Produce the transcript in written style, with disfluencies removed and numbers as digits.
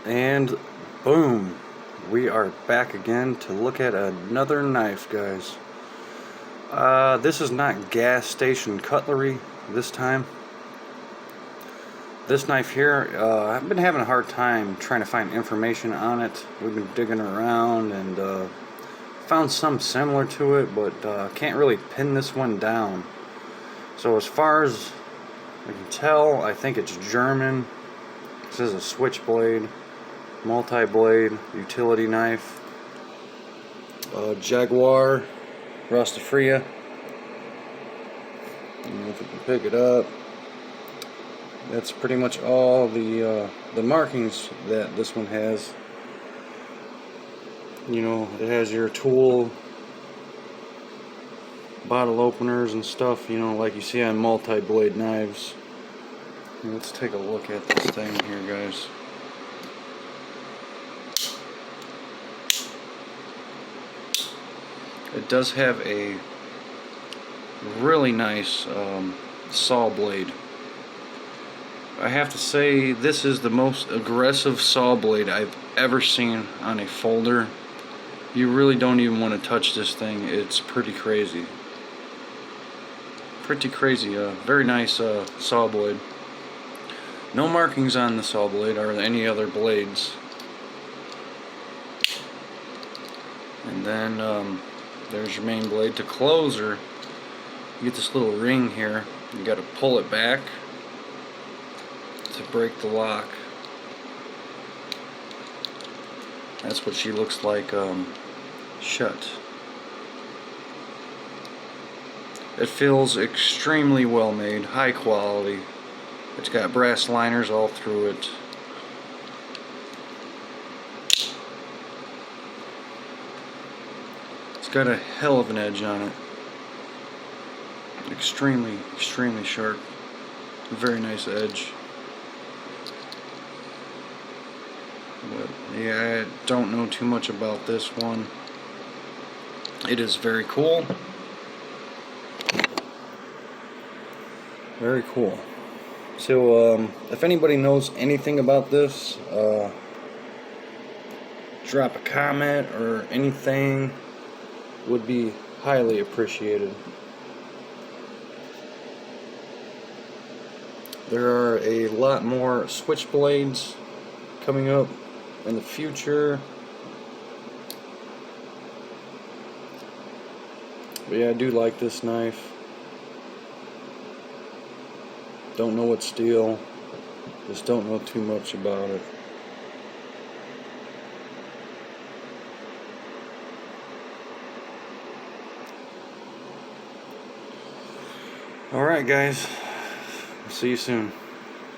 And boom, we are back again to look at another knife, guys. This is not gas station cutlery this time. This knife here, I've been having a hard time trying to find information on it. We've been digging around and found some similar to it, but can't really pin this one down. So as far as I can tell, I think it's German. This is a switchblade, multi-blade utility knife. Jagura, Rastafria. I don't know if you can pick it up. That's pretty much all the markings that this one has. You know, it has your tool, bottle openers and stuff, you know, like you see on multi-blade knives. Let's take a look at this thing here, guys. It does have a really nice saw blade. I have to say, this is the most aggressive saw blade I've ever seen on a folder. You really don't even want to touch this thing. It's pretty crazy. Pretty crazy. Very nice saw blade. No markings on the saw blade or any other blades. And then there's your main blade. To close her, you get this little ring here. You got to pull it back to break the lock. That's what she looks like shut. It feels extremely well made, high quality. It's got brass liners all through it. It's got a hell of an edge on it. Extremely sharp. Very nice edge. But yeah, I don't know too much about this one. It is very cool. Very cool. So if anybody knows anything about this, drop a comment or anything. Would be highly appreciated. There are a lot more switchblades coming up in the future. But yeah, I do like this knife. Don't know what steel. Just don't know too much about it. Alright guys, see you soon.